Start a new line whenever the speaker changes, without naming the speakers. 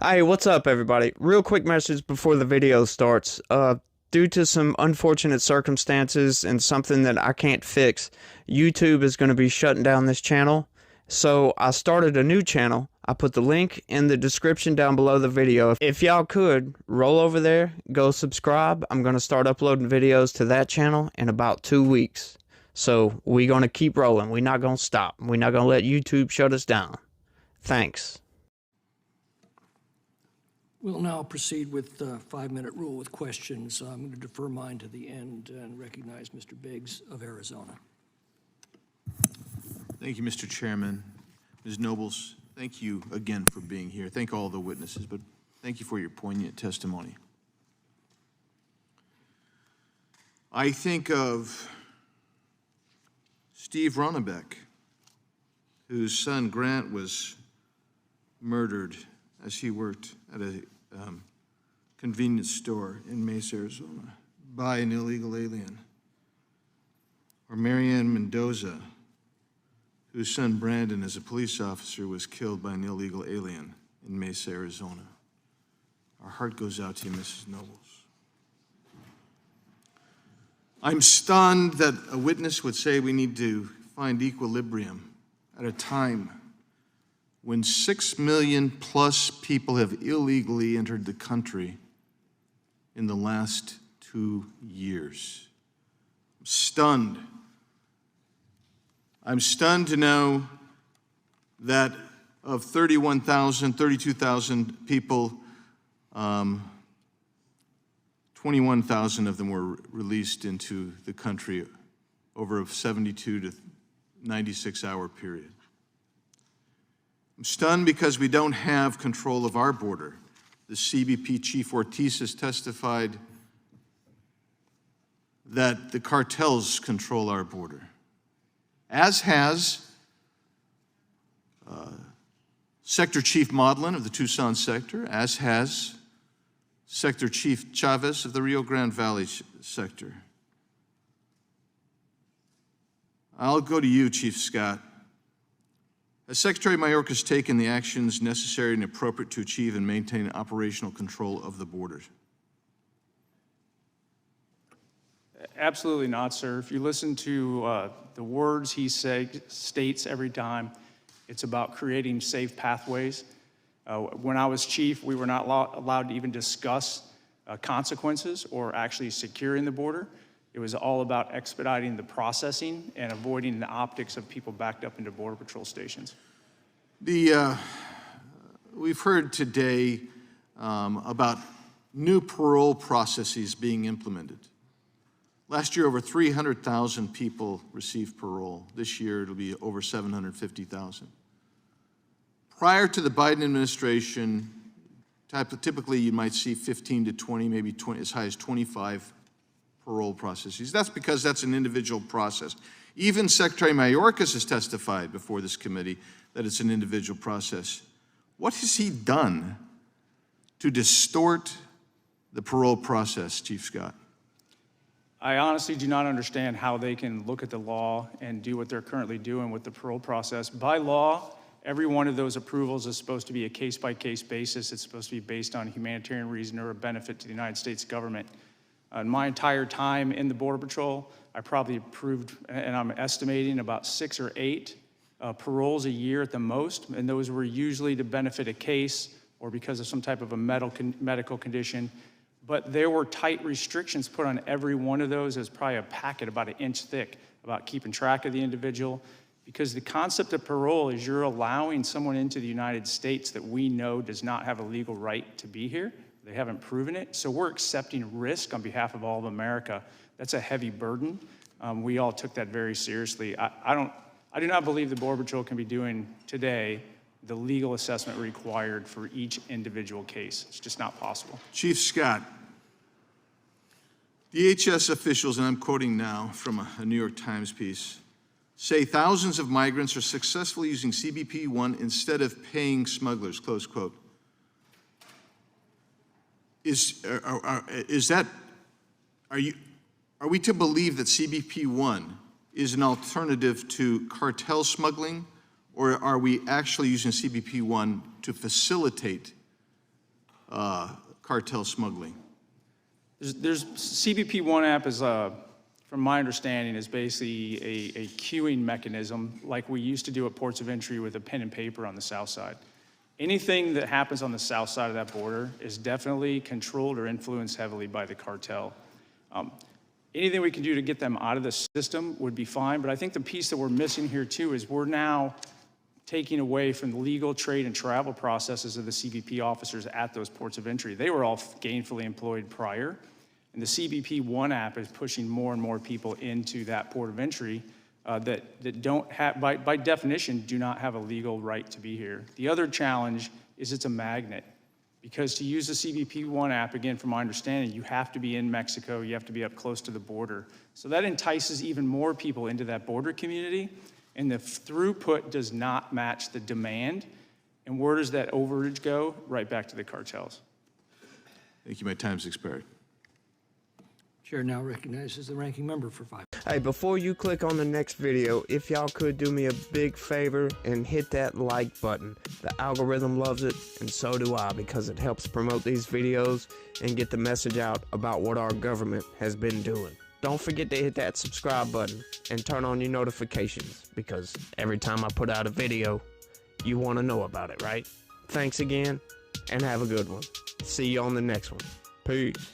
Hey, what's up, everybody? Real quick message before the video starts. Due to some unfortunate circumstances and something that I can't fix, YouTube is going to be shutting down this channel. So I started a new channel. I put the link in the description down below the video. If y'all could, roll over there, go subscribe. I'm going to start uploading videos to that channel in about 2 weeks. So we're going to keep rolling. We're not going to stop. We're not going to let YouTube shut us down. Thanks.
We'll now proceed with the 5-minute rule with questions. I'm going to defer mine to the end and recognize Mr. Biggs of Arizona.
Thank you, Mr. Chairman. Ms. Nobles, thank you again for being here. Thank all the witnesses, but thank you for your poignant testimony. I think of Steve Ronnebeck, whose son Grant was murdered as he worked at a convenience store in Mesa, Arizona, by an illegal alien. Or Marianne Mendoza, whose son Brandon, as a police officer, was killed by an illegal alien in Mesa, Arizona. Our heart goes out to you, Mrs. Nobles. I'm stunned that a witness would say we need to find equilibrium at a time when 6 million plus people have illegally entered the country in the last 2 years. I'm stunned. I'm stunned to know that of 32,000 people, 21,000 of them were released into the country over a 72 to 96-hour period. I'm stunned because we don't have control of our border. The CBP Chief Ortiz has testified that the cartels control our border, as has Sector Chief Modlin of the Tucson sector, as has Sector Chief Chavez of the Rio Grande Valley sector. I'll go to you, Chief Scott. Has Secretary Mayorkas taken the actions necessary and appropriate to achieve and maintain operational control of the borders?
Absolutely not, sir. If you listen to the words he states every time, it's about creating safe pathways. When I was chief, we were not allowed to even discuss consequences or actually securing the border. It was all about expediting the processing and avoiding the optics of people backed up into Border Patrol stations.
We've heard today about new parole processes being implemented. Last year, over 300,000 people received parole. This year, it'll be over 750,000. Prior to the Biden administration, typically you might see 15 to 20, maybe 20, as high as 25 parole processes. That's because that's an individual process. Even Secretary Mayorkas has testified before this committee that it's an individual process. What has he done to distort the parole process, Chief Scott?
I honestly do not understand how they can look at the law and do what they're currently doing with the parole process. By law, every one of those approvals is supposed to be a case-by-case basis. It's supposed to be based on humanitarian reason or a benefit to the United States government. In my entire time in the Border Patrol, I probably approved, and I'm estimating, about 6 or 8 paroles a year at the most, and those were usually to benefit a case or because of some type of a medical condition. But there were tight restrictions put on every one of those. It was probably a packet about 1 inch thick about keeping track of the individual, because the concept of parole is you're allowing someone into the United States that we know does not have a legal right to be here. They haven't proven it, so we're accepting risk on behalf of all of America. That's a heavy burden. We all took that very seriously. I do not believe the Border Patrol can be doing today the legal assessment required for each individual case. It's just not possible.
Chief Scott, DHS officials, and I'm quoting now from a New York Times piece, say thousands of migrants are successfully using CBP-1 instead of paying smugglers, close quote. Are we to believe that CBP-1 is an alternative to cartel smuggling, or are we actually using CBP-1 to facilitate cartel smuggling?
There's CBP One app is, from my understanding, is basically a queuing mechanism like we used to do at ports of entry with a pen and paper on the south side. Anything that happens on the south side of that border is definitely controlled or influenced heavily by the cartel. Anything we can do to get them out of the system would be fine, but I think the piece that we're missing here too is we're now taking away from the legal trade and travel processes of the CBP officers at those ports of entry. They were all gainfully employed prior, and the CBP One app is pushing more and more people into that port of entry that don't have, by definition, do not have a legal right to be here. The other challenge is it's a magnet. Because to use the CBP One app, again, from my understanding, you have to be in Mexico, you have to be up close to the border. So that entices even more people into that border community, and the throughput does not match the demand. And where does that overage go? Right back to the cartels.
Thank you. My time's expired.
Chair now recognizes the ranking member for 5.
Hey, before you click on the next video, if y'all could do me a big favor and hit that like button. The algorithm loves it, and so do I, because it helps promote these videos and get the message out about what our government has been doing. Don't forget to hit that subscribe button and turn on your notifications, because every time I put out a video, you want to know about it, right? Thanks again, and have a good one. See you on the next one. Peace.